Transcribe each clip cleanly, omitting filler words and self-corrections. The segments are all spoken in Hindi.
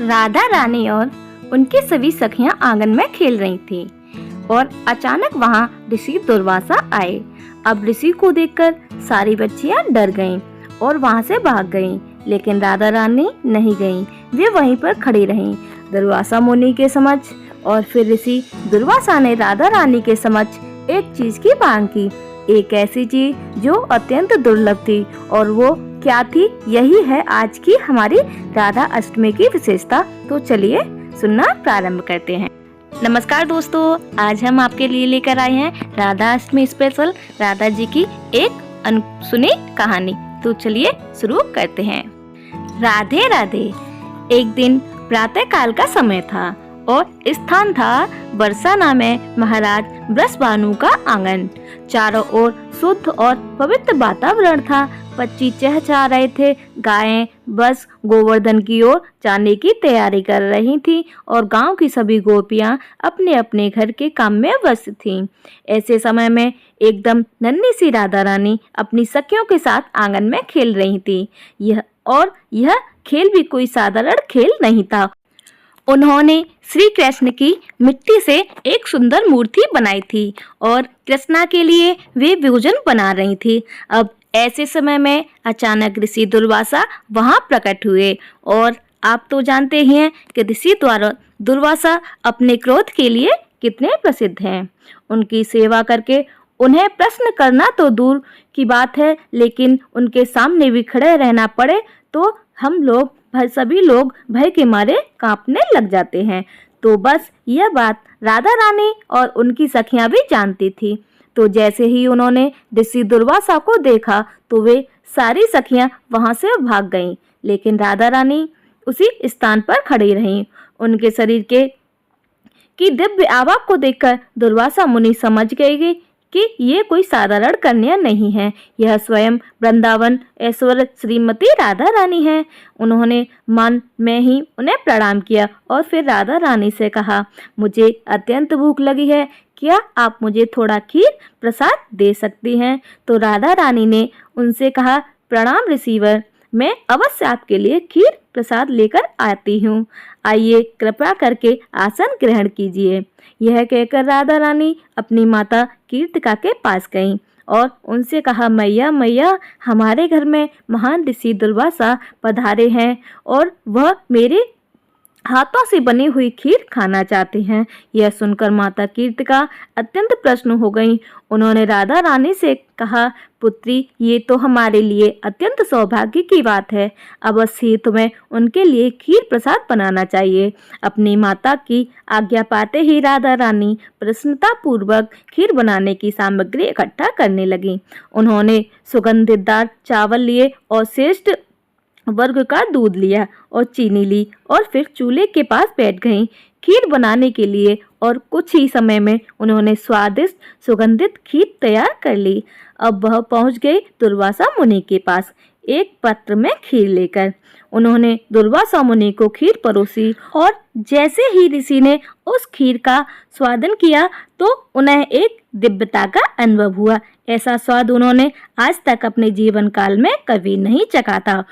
राधा रानी और उनकी सभी सखियां आंगन में खेल रही थीं और अचानक वहां ऋषि दुर्वासा आए। अब ऋषि को देखकर सारी बच्चियां डर गईं और वहां से भाग गईं, लेकिन राधा रानी नहीं गईं। वे वहीं पर खड़ी रहीं दुर्वासा मुनि के समक्ष। और फिर ऋषि दुर्वासा ने राधा रानी के समक्ष एक चीज की मांग की, एक ऐसी चीज जो अत्यंत दुर्लभ थी। और वो क्या थी? यही है आज की हमारी राधा अष्टमी की विशेषता। तो चलिए सुनना प्रारंभ करते हैं। नमस्कार दोस्तों, आज हम आपके लिए लेकर आए हैं राधा अष्टमी स्पेशल राधा जी की एक अनसुनी कहानी। तो चलिए शुरू करते हैं। राधे राधे। एक दिन प्रातः काल का समय था और स्थान था बरसाना में महाराज बृषभानु का आंगन। चारों ओर शुद्ध और पवित्र वातावरण था। पक्षी चहचहा रहे थे, गायें बस गोवर्धन की ओर जाने की तैयारी कर रही थीं और गांव की सभी गोपियां अपने अपने घर के काम में व्यस्त थीं। ऐसे समय में एकदम नन्ही सी राधा रानी अपनी सखियों के साथ आंगन में खेल रही थी। यह खेल भी कोई साधारण खेल नहीं था। उन्होंने श्री कृष्ण की मिट्टी से एक सुंदर मूर्ति बनाई थी और कृष्णा के लिए वे भोजन बना रही थी। अब ऐसे समय में अचानक ऋषि दुर्वासा वहां प्रकट हुए। और आप तो जानते ही हैं कि ऋषि दुर्वासा अपने क्रोध के लिए कितने प्रसिद्ध हैं। उनकी सेवा करके उन्हें प्रश्न करना तो दूर की बात है, लेकिन उनके सामने भी खड़े रहना पड़े तो सभी लोग भय के मारे कांपने लग जाते हैं। तो बस यह बात राधा रानी और उनकी सखियां भी जानती थी। तो जैसे ही उन्होंने ऋषि दुर्वासा को देखा तो वे सारी सखियां वहां से भाग गईं, लेकिन राधा रानी उसी स्थान पर खड़ी रहीं। उनके शरीर की दिव्य आभा को देखकर दुर्वासा मुनि समझ गए कि ये कोई साधारण कन्या नहीं है, यह स्वयं वृंदावन ऐश्वर्य श्रीमती राधा रानी है। उन्होंने मन में ही उन्हें प्रणाम किया और फिर राधा रानी से कहा, मुझे अत्यंत भूख लगी है, क्या आप मुझे थोड़ा खीर प्रसाद दे सकती हैं? तो राधा रानी ने उनसे कहा, प्रणाम ऋषिवर, मैं अवश्य आपके लिए खीर प्रसाद लेकर आती हूँ। आइए कृपा करके आसन ग्रहण कीजिए। यह कहकर राधा रानी अपनी माता कीर्तिका के पास गईं और उनसे कहा, मैया मैया, हमारे घर में महान ऋषि दुर्वासा पधारे हैं और वह मेरे हाथों से बनी हुई खीर खाना चाहते हैं। यह सुनकर माता कीर्तिका अत्यंत प्रसन्न हो गईं। उन्होंने राधा रानी से कहा, पुत्री, ये तो हमारे लिए अत्यंत सौभाग्य की बात है। अवश्य ही तुम्हें उनके लिए खीर प्रसाद बनाना चाहिए। अपनी माता की आज्ञा पाते ही राधा रानी प्रसन्नता पूर्वक खीर बनाने की सामग्री इकट्ठा करने लगी। उन्होंने सुगंधितदार चावल लिए और श्रेष्ठ वर्ग का दूध लिया और चीनी ली और फिर चूल्हे के पास बैठ गईं खीर बनाने के लिए। और कुछ ही समय में उन्होंने स्वादिष्ट सुगंधित खीर तैयार कर ली। अब वह पहुंच गए दुर्वासा मुनि के पास एक पात्र में खीर लेकर। उन्होंने दुर्वासा मुनि को खीर परोसी और जैसे ही ऋषि ने उस खीर का स्वादन किया तो उन्हें एक दिव्यता का अनुभव हुआ। ऐसा स्वाद उन्होंने आज तक अपने जीवन काल में कभी नहीं चखा था।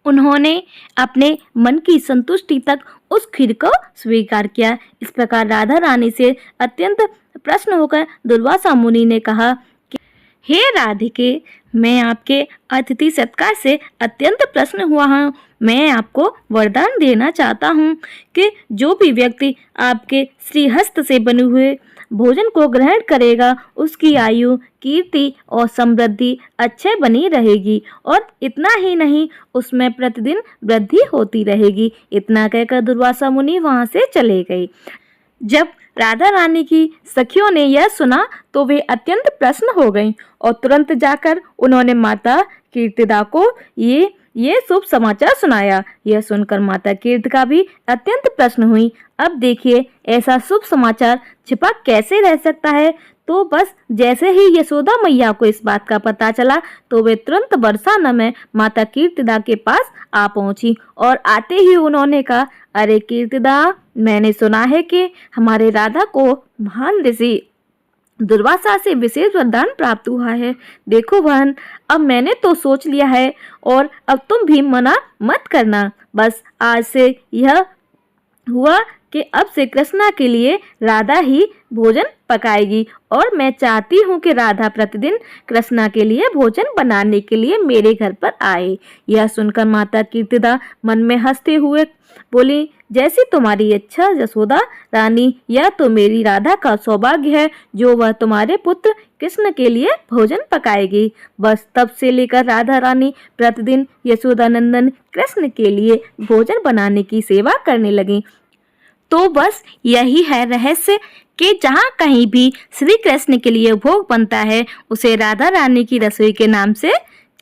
उन्होंने अपने मन की संतुष्टि तक उस खीर को स्वीकार किया। इस प्रकार राधा रानी से अत्यंत प्रसन्न होकर दुर्वासा मुनि ने कहा कि हे राधिके, मैं आपके अतिथि सत्कार से अत्यंत प्रसन्न हुआ हूँ। मैं आपको वरदान देना चाहता हूँ कि जो भी व्यक्ति आपके श्रीहस्त से बने हुए भोजन को ग्रहण करेगा उसकी आयु, कीर्ति और समृद्धि अच्छे बनी रहेगी और इतना ही नहीं, उसमें प्रतिदिन वृद्धि होती रहेगी। इतना कहकर दुर्वासा मुनि वहां से चले गए। जब राधा रानी की सखियों ने यह सुना तो वे अत्यंत प्रसन्न हो गईं और तुरंत जाकर उन्होंने माता कीर्तिदा को ये शुभ समाचार सुनाया। यह सुनकर माता कीर्तिका भी अत्यंत प्रसन्न हुई। अब देखिए, ऐसा शुभ समाचार छिपा कैसे रह सकता है? तो बस जैसे ही यशोदा मैया को इस बात का पता चला तो वे तुरंत बरसाना में माता कीर्तिदा के पास आ पहुंची और आते ही उन्होंने कहा, अरे कीर्तिदा, मैंने सुना है कि हमारे राधा को महान ऋषि दुर्वासा से विशेष वरदान प्राप्त हुआ है। देखो बहन, अब मैंने तो सोच लिया है और अब तुम भी मना मत करना। बस आज से यह हुआ कि अब से कृष्णा के लिए राधा ही भोजन पकाएगी और मैं चाहती हूँ कि राधा प्रतिदिन कृष्णा के लिए भोजन बनाने के लिए मेरे घर पर आए। यह सुनकर माता कीर्तिदा मन में हंसते हुए बोली, जैसी तुम्हारी इच्छा यशोदा रानी, यह तो मेरी राधा का सौभाग्य है जो वह तुम्हारे पुत्र कृष्ण के लिए भोजन पकाएगी। बस तब से लेकर राधा रानी प्रतिदिन यशोदा नंदन कृष्ण के लिए भोजन बनाने की सेवा करने लगी। तो बस यही है रहस्य कि जहाँ कहीं भी श्री कृष्ण के लिए भोग बनता है उसे राधा रानी की रसोई के नाम से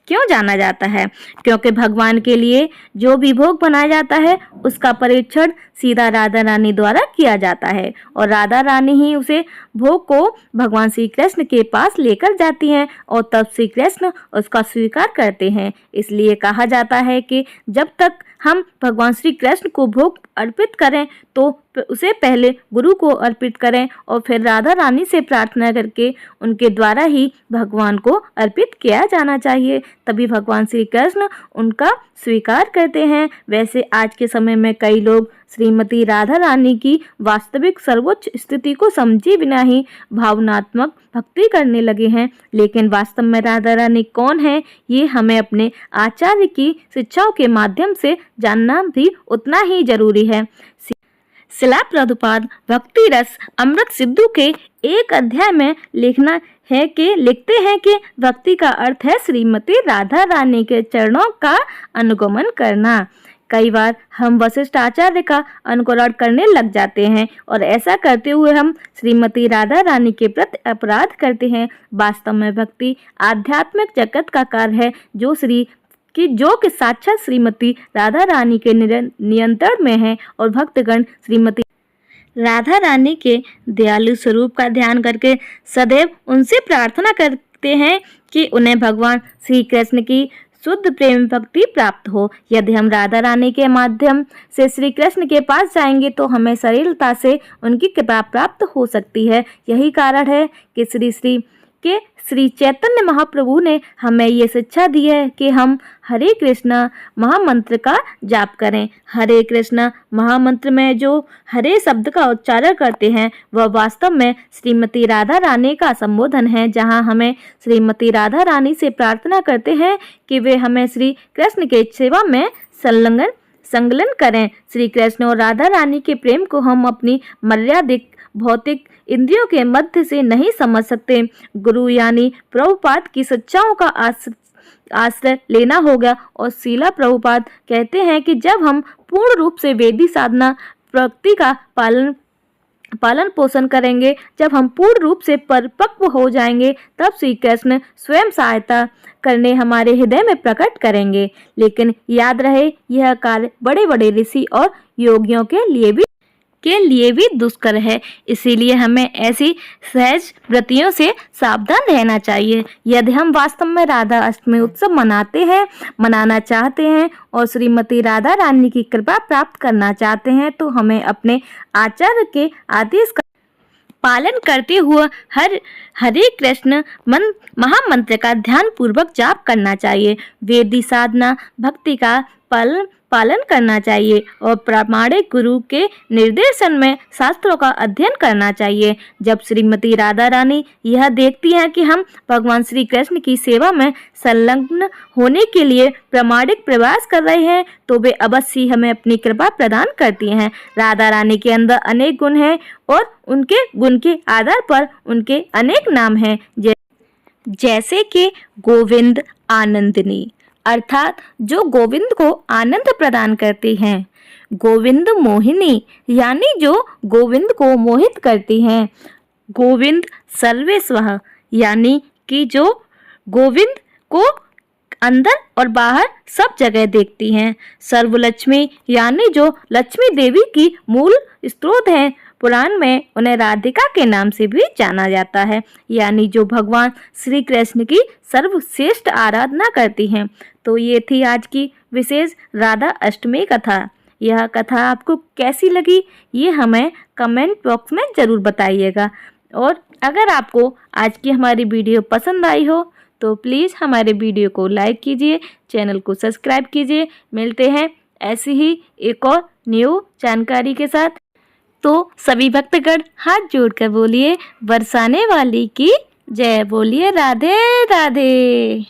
क्यों जाना जाता है, क्योंकि भगवान के लिए जो भी भोग बनाया जाता है उसका परीक्षण सीधा राधा रानी द्वारा किया जाता है और राधा रानी ही उसे भोग को भगवान श्री कृष्ण के पास लेकर जाती हैं और तब श्री कृष्ण उसका स्वीकार करते हैं। इसलिए कहा जाता है कि जब तक हम भगवान श्री कृष्ण को भोग अर्पित करें तो उसे पहले गुरु को अर्पित करें और फिर राधा रानी से प्रार्थना करके उनके द्वारा ही भगवान को अर्पित किया जाना चाहिए, तभी भगवान श्री कृष्ण उनका स्वीकार करते हैं। वैसे आज के समय में कई लोग श्रीमती राधा रानी की वास्तविक सर्वोच्च स्थिति को समझे बिना ही भावनात्मक भक्ति करने लगे हैं, लेकिन वास्तव में राधा रानी कौन है ये हमें अपने आचार्य की शिक्षाओं के माध्यम से जानना भी उतना ही जरूरी है। शिला प्रभुपाद भक्ति रस अमृत सिद्धू के एक अध्याय में लिखते हैं कि भक्ति का अर्थ है श्रीमती राधा रानी के चरणों का अनुगमन करना। कई बार हम वशिष्ठ आचार्य का अनुकरण करने लग जाते हैं और ऐसा करते हुए हम श्रीमती राधा रानी के प्रति अपराध करते हैं। वास्तव में भक्ति आध्यात्मिक जगत का कार्य है जो कि साक्षात श्रीमती राधा रानी के नियंत्रण में है और भक्तगण श्रीमती राधा रानी के दयालु स्वरूप का ध्यान करके सदैव उनसे प्रार्थना करते हैं कि उन्हें भगवान श्री कृष्ण की शुद्ध प्रेम भक्ति प्राप्त हो। यदि हम राधा रानी के माध्यम से श्री कृष्ण के पास जाएंगे तो हमें सरलता से उनकी कृपा प्राप्त हो सकती है। यही कारण है कि श्री चैतन्य महाप्रभु ने हमें ये शिक्षा दी है कि हम हरे कृष्णा महामंत्र का जाप करें। हरे कृष्णा महामंत्र में जो हरे शब्द का उच्चारण करते हैं वह वास्तव में श्रीमती राधा रानी का संबोधन है, जहां हमें श्रीमती राधा रानी से प्रार्थना करते हैं कि वे हमें श्री कृष्ण के सेवा में संलग्न करें। श्री कृष्ण और राधा रानी के प्रेम को हम अपनी मर्यादित भौतिक इंद्रियों के मध्य से नहीं समझ सकते। गुरु यानी प्रभुपाद की शिक्षाओं का आश्रय लेना होगा और शिला प्रभुपाद कहते हैं कि जब हम पूर्ण रूप से वेदी साधना प्रकृति का पालन पोषण करेंगे, जब हम पूर्ण रूप से परिपक्व हो जाएंगे, तब श्री कृष्ण स्वयं सहायता करने हमारे हृदय में प्रकट करेंगे। लेकिन याद रहे यह कार्य बड़े बड़े ऋषि और योगियों के लिए भी दुष्कर है, इसीलिए हमें ऐसी सहज व्रतियों से सावधान रहना चाहिए। यदि हम वास्तव में राधा अष्टमी उत्सव मनाना चाहते हैं और श्रीमती राधा रानी की कृपा प्राप्त करना चाहते हैं तो हमें अपने आचार्य के आदेश का पालन करते हुए हरे कृष्ण महामंत्र का ध्यान पूर्वक जाप करना चाहिए। वेदी साधना भक्ति का पालन करना चाहिए और प्रामाणिक गुरु के निर्देशन में शास्त्रों का अध्ययन करना चाहिए। जब श्रीमती राधा रानी यह देखती हैं कि हम भगवान श्री कृष्ण की सेवा में संलग्न होने के लिए प्रामाणिक प्रयास कर रहे हैं तो वे अवश्य हमें अपनी कृपा प्रदान करती हैं। राधा रानी के अंदर अनेक गुण हैं और उनके गुण के आधार पर उनके अनेक नाम हैं, जैसे कि गोविंद आनंदिनी अर्थात जो गोविंद को आनंद प्रदान करती हैं, गोविंद मोहिनी यानी जो गोविंद को मोहित करती हैं, गोविंद सर्वेस्वः यानी कि जो गोविंद को अंदर और बाहर सब जगह देखती हैं, सर्वलक्ष्मी यानी जो लक्ष्मी देवी की मूल स्रोत हैं। पुराण में उन्हें राधिका के नाम से भी जाना जाता है, यानी जो भगवान श्री कृष्ण की सर्वश्रेष्ठ आराधना करती हैं। तो ये थी आज की विशेष राधा अष्टमी कथा। यह कथा आपको कैसी लगी ये हमें कमेंट बॉक्स में ज़रूर बताइएगा और अगर आपको आज की हमारी वीडियो पसंद आई हो तो प्लीज़ हमारे वीडियो को लाइक कीजिए, चैनल को सब्सक्राइब कीजिए। मिलते हैं ऐसी ही एक और न्यू जानकारी के साथ। तो सभी भक्तगण हाथ जोड़कर बोलिए बरसाने वाली की जय, बोलिए राधे राधे।